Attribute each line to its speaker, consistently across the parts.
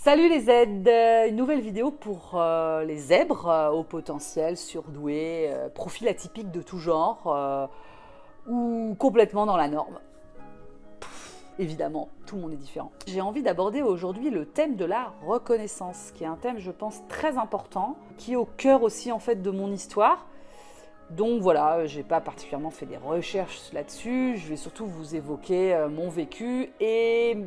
Speaker 1: Salut les Z, une nouvelle vidéo pour les zèbres au potentiel surdoués, profil atypique de tout genre ou complètement dans la norme. Évidemment, tout le monde est différent. J'ai envie d'aborder aujourd'hui le thème de la reconnaissance, qui est un thème, je pense, très important, qui est au cœur aussi en fait de mon histoire. Donc voilà, j'ai pas particulièrement fait des recherches là-dessus, je vais surtout vous évoquer mon vécu et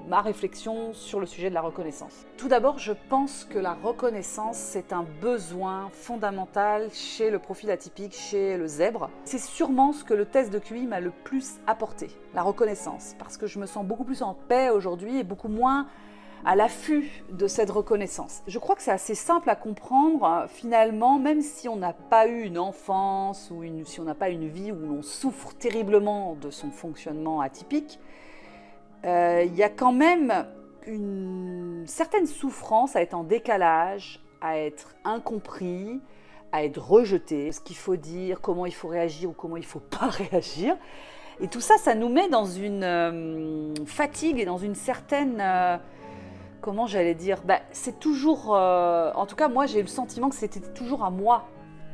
Speaker 1: ma réflexion sur le sujet de la reconnaissance. Tout d'abord, je pense que la reconnaissance, c'est un besoin fondamental chez le profil atypique, chez le zèbre. C'est sûrement ce que le test de QI m'a le plus apporté, la reconnaissance, parce que je me sens beaucoup plus en paix aujourd'hui et beaucoup moins à l'affût de cette reconnaissance. Je crois que c'est assez simple à comprendre, finalement, même si on n'a pas eu une enfance ou si on n'a pas une vie où l'on souffre terriblement de son fonctionnement atypique, il y a quand même une certaine souffrance à être en décalage, à être incompris, à être rejeté, ce qu'il faut dire, comment il faut réagir ou comment il ne faut pas réagir. Et tout ça, ça nous met dans une fatigue et dans une certaine... comment j'allais dire, c'est toujours... en tout cas, moi, j'ai eu le sentiment que c'était toujours à moi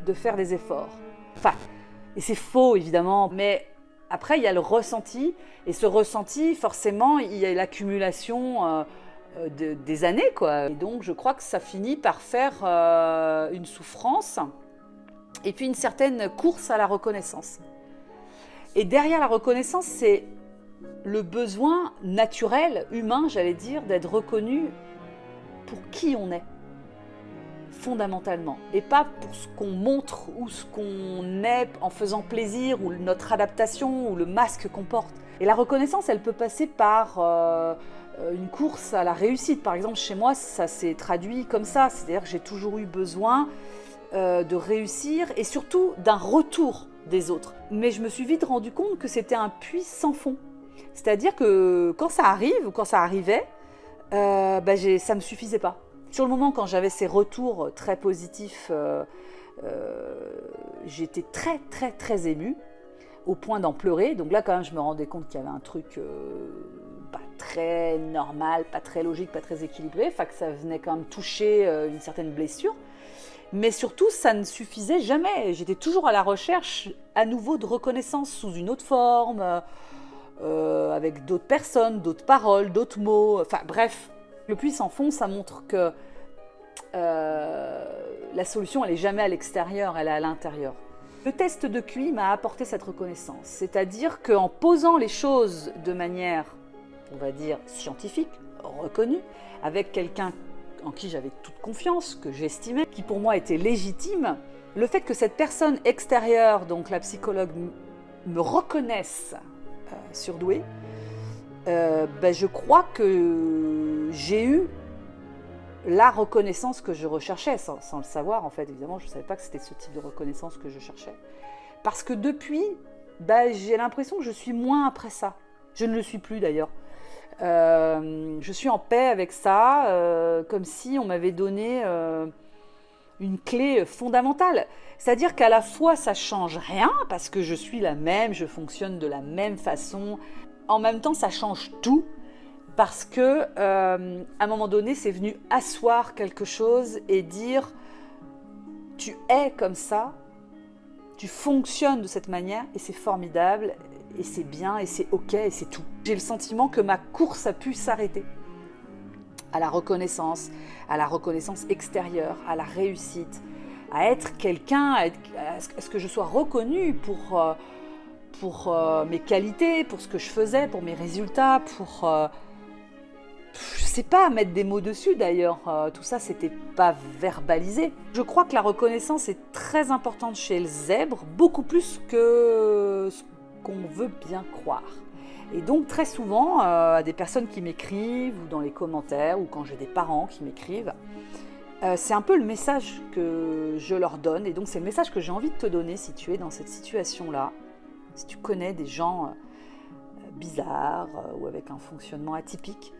Speaker 1: de faire des efforts. Enfin, et c'est faux, évidemment, mais... Après, il y a le ressenti, et ce ressenti, forcément, il y a l'accumulation des années, quoi. Et donc, je crois que ça finit par faire une souffrance, et puis une certaine course à la reconnaissance. Et derrière la reconnaissance, c'est le besoin naturel, humain, j'allais dire, d'être reconnu pour qui on est, fondamentalement, et pas pour ce qu'on montre ou ce qu'on est en faisant plaisir ou notre adaptation ou le masque qu'on porte. Et la reconnaissance, elle peut passer par une course à la réussite. Par exemple, chez moi, ça s'est traduit comme ça, c'est-à-dire que j'ai toujours eu besoin de réussir et surtout d'un retour des autres. Mais je me suis vite rendu compte que c'était un puits sans fond. C'est-à-dire que quand ça arrive ou quand ça arrivait, ça ne me suffisait pas. Sur le moment, quand j'avais ces retours très positifs, j'étais très émue, au point d'en pleurer. Donc là, quand même, je me rendais compte qu'il y avait un truc pas très normal, pas très logique, pas très équilibré, enfin que ça venait quand même toucher une certaine blessure. Mais surtout, ça ne suffisait jamais. J'étais toujours à la recherche, à nouveau, de reconnaissance sous une autre forme, avec d'autres personnes, d'autres paroles, d'autres mots, enfin bref. Le puits sans fond, ça montre que la solution, elle n'est jamais à l'extérieur, elle est à l'intérieur. Le test de QI m'a apporté cette reconnaissance, c'est-à-dire qu'en posant les choses de manière, on va dire, scientifique, reconnue, avec quelqu'un en qui j'avais toute confiance, que j'estimais, qui pour moi était légitime, le fait que cette personne extérieure, donc la psychologue, me reconnaisse surdouée, je crois que j'ai eu la reconnaissance que je recherchais, sans le savoir en fait, évidemment, je ne savais pas que c'était ce type de reconnaissance que je cherchais. Parce que depuis, j'ai l'impression que je suis moins après ça. Je ne le suis plus d'ailleurs. Je suis en paix avec ça, comme si on m'avait donné une clé fondamentale. C'est-à-dire qu'à la fois, ça ne change rien, parce que je suis la même, je fonctionne de la même façon. En même temps, ça change tout parce que, à un moment donné, c'est venu asseoir quelque chose et dire « tu es comme ça, tu fonctionnes de cette manière et c'est formidable, et c'est bien, et c'est ok, et c'est tout ». J'ai le sentiment que ma course a pu s'arrêter à la reconnaissance extérieure, à la réussite, à être quelqu'un, à ce que je sois reconnue pour mes qualités, pour ce que je faisais, pour mes résultats, pour... je sais pas mettre des mots dessus d'ailleurs, tout ça c'était pas verbalisé. Je crois que la reconnaissance est très importante chez le zèbre, beaucoup plus que ce qu'on veut bien croire. Et donc très souvent, à des personnes qui m'écrivent, ou dans les commentaires, ou quand j'ai des parents qui m'écrivent, c'est un peu le message que je leur donne, et donc c'est le message que j'ai envie de te donner si tu es dans cette situation-là. Si tu connais des gens bizarres ou avec un fonctionnement atypique,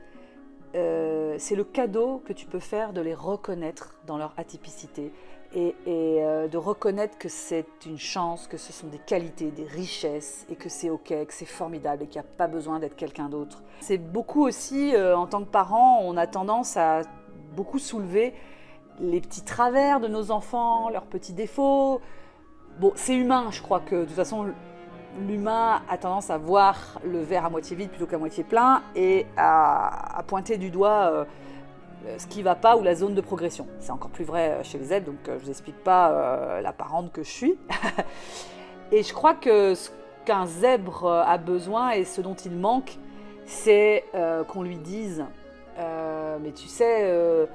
Speaker 1: c'est le cadeau que tu peux faire de les reconnaître dans leur atypicité et de reconnaître que c'est une chance, que ce sont des qualités, des richesses et que c'est ok, que c'est formidable et qu'il n'y a pas besoin d'être quelqu'un d'autre. C'est beaucoup aussi, en tant que parents, on a tendance à beaucoup soulever les petits travers de nos enfants, leurs petits défauts. Bon, c'est humain, je crois que de toute façon, l'humain a tendance à voir le verre à moitié vide plutôt qu'à moitié plein et à pointer du doigt ce qui ne va pas ou la zone de progression. C'est encore plus vrai chez les zèbres, donc je ne vous explique pas la parente que je suis. Et je crois que ce qu'un zèbre a besoin et ce dont il manque, c'est qu'on lui dise mais tu sais,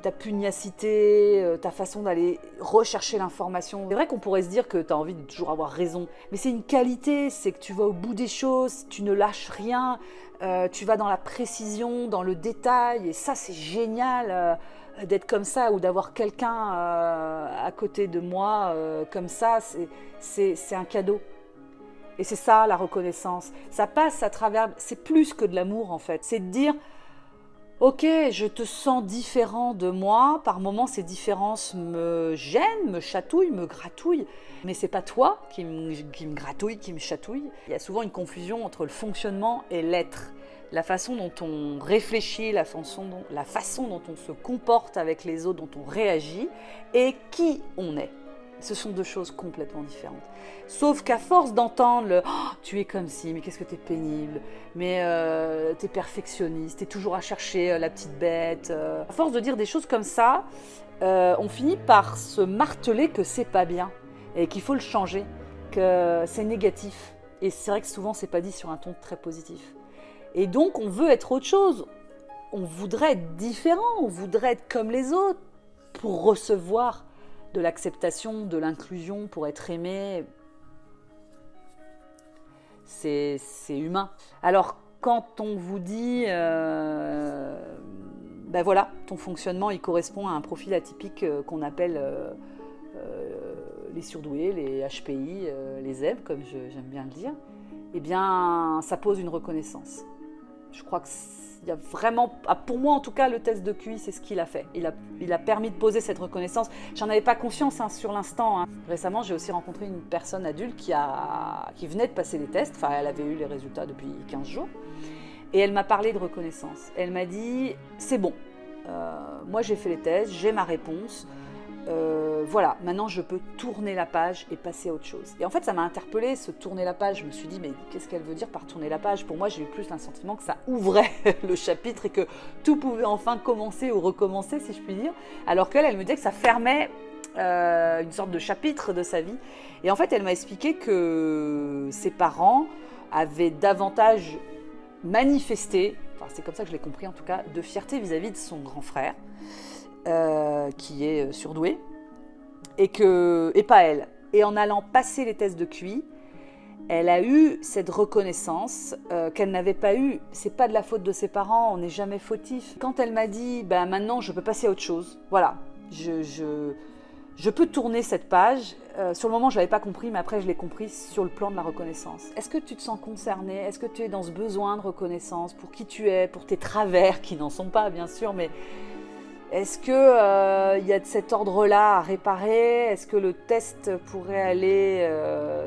Speaker 1: ta pugnacité, ta façon d'aller rechercher l'information. C'est vrai qu'on pourrait se dire que tu as envie de toujours avoir raison, mais c'est une qualité, c'est que tu vas au bout des choses, tu ne lâches rien, tu vas dans la précision, dans le détail, et ça c'est génial d'être comme ça ou d'avoir quelqu'un à côté de moi comme ça, c'est un cadeau. Et c'est ça la reconnaissance. Ça passe à travers, c'est plus que de l'amour en fait, c'est de dire ok, je te sens différent de moi, par moments ces différences me gênent, me chatouillent, me gratouillent, mais c'est pas toi qui me gratouille, qui me chatouille. Il y a souvent une confusion entre le fonctionnement et l'être. La façon dont on réfléchit, la façon dont on se comporte avec les autres, dont on réagit, et qui on est. Ce sont deux choses complètement différentes. Sauf qu'à force d'entendre le « oh, tu es comme ci, mais qu'est-ce que t'es pénible, mais t'es perfectionniste, t'es toujours à chercher la petite bête ». À force de dire des choses comme ça, on finit par se marteler que c'est pas bien et qu'il faut le changer, que c'est négatif. Et c'est vrai que souvent, c'est pas dit sur un ton très positif. Et donc, on veut être autre chose. On voudrait être différent, on voudrait être comme les autres pour recevoir de l'acceptation, de l'inclusion, pour être aimé. C'est humain. Alors, quand on vous dit, ben voilà, ton fonctionnement, il correspond à un profil atypique qu'on appelle les surdoués, les HPI, les zèbres, comme j'aime bien le dire, eh bien, ça pose une reconnaissance. Je crois que il y a vraiment, pour moi en tout cas, le test de QI, c'est ce qu'il a fait. Il a permis de poser cette reconnaissance. J'en avais pas conscience sur l'instant. Récemment, j'ai aussi rencontré une personne adulte qui venait de passer les tests. Enfin, elle avait eu les résultats depuis 15 jours. Et elle m'a parlé de reconnaissance. Elle m'a dit, c'est bon, moi j'ai fait les tests, j'ai ma réponse. Voilà, maintenant je peux tourner la page et passer à autre chose. Et en fait, ça m'a interpellée, ce tourner la page. Je me suis dit, mais qu'est-ce qu'elle veut dire par tourner la page? Pour moi, j'ai eu plus un sentiment que ça ouvrait le chapitre et que tout pouvait enfin commencer ou recommencer, si je puis dire. Alors qu'elle, elle me disait que ça fermait une sorte de chapitre de sa vie. Et en fait, elle m'a expliqué que ses parents avaient davantage manifesté, enfin c'est comme ça que je l'ai compris en tout cas, de fierté vis-à-vis de son grand frère. Qui est surdouée, et pas elle. Et en allant passer les tests de QI, elle a eu cette reconnaissance qu'elle n'avait pas eue. C'est pas de la faute de ses parents, on n'est jamais fautif. Quand elle m'a dit, ben maintenant je peux passer à autre chose, voilà, je peux tourner cette page. Sur le moment, je l'avais pas compris, mais après je l'ai compris sur le plan de la reconnaissance. Est-ce que tu te sens concerné? Est-ce que tu es dans ce besoin de reconnaissance pour qui tu es, pour tes travers, qui n'en sont pas bien sûr, mais est-ce qu'il y a de cet ordre-là à réparer? Est-ce que le test pourrait aller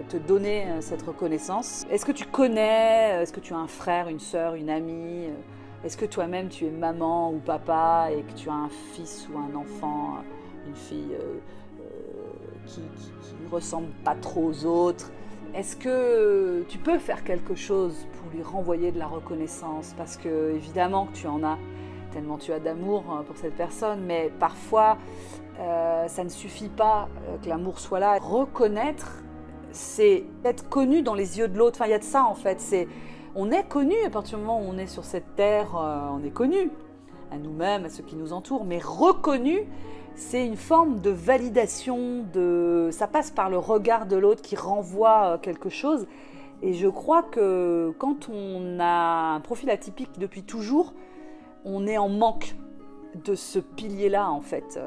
Speaker 1: te donner cette reconnaissance? Est-ce que tu connais? Est-ce que tu as un frère, une sœur, une amie? Est-ce que toi-même tu es maman ou papa et que tu as un fils ou un enfant, une fille qui ne ressemble pas trop aux autres? Est-ce que tu peux faire quelque chose pour lui renvoyer de la reconnaissance? Parce que évidemment que tu en as. Tellement tu as d'amour pour cette personne, mais parfois ça ne suffit pas que l'amour soit là. Reconnaître, c'est être connu dans les yeux de l'autre. Enfin, il y a de ça en fait. On est connu à partir du moment où on est sur cette terre, on est connu à nous-mêmes, à ceux qui nous entourent, mais reconnu, c'est une forme de validation, ça passe par le regard de l'autre qui renvoie quelque chose. Et je crois que quand on a un profil atypique depuis toujours, on est en manque de ce pilier-là, en fait,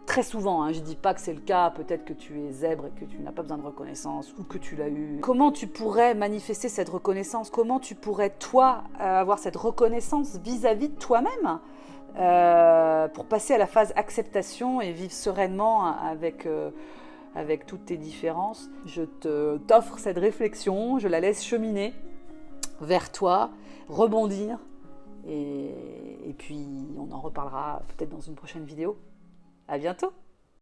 Speaker 1: très souvent, hein, je ne dis pas que c'est le cas, peut-être que tu es zèbre et que tu n'as pas besoin de reconnaissance ou que tu l'as eu. Comment tu pourrais manifester cette reconnaissance? Comment tu pourrais, toi, avoir cette reconnaissance vis-à-vis de toi-même pour passer à la phase acceptation et vivre sereinement avec toutes tes différences? Je t'offre cette réflexion, je la laisse cheminer vers toi, rebondir, et puis on en reparlera peut-être dans une prochaine vidéo. À bientôt!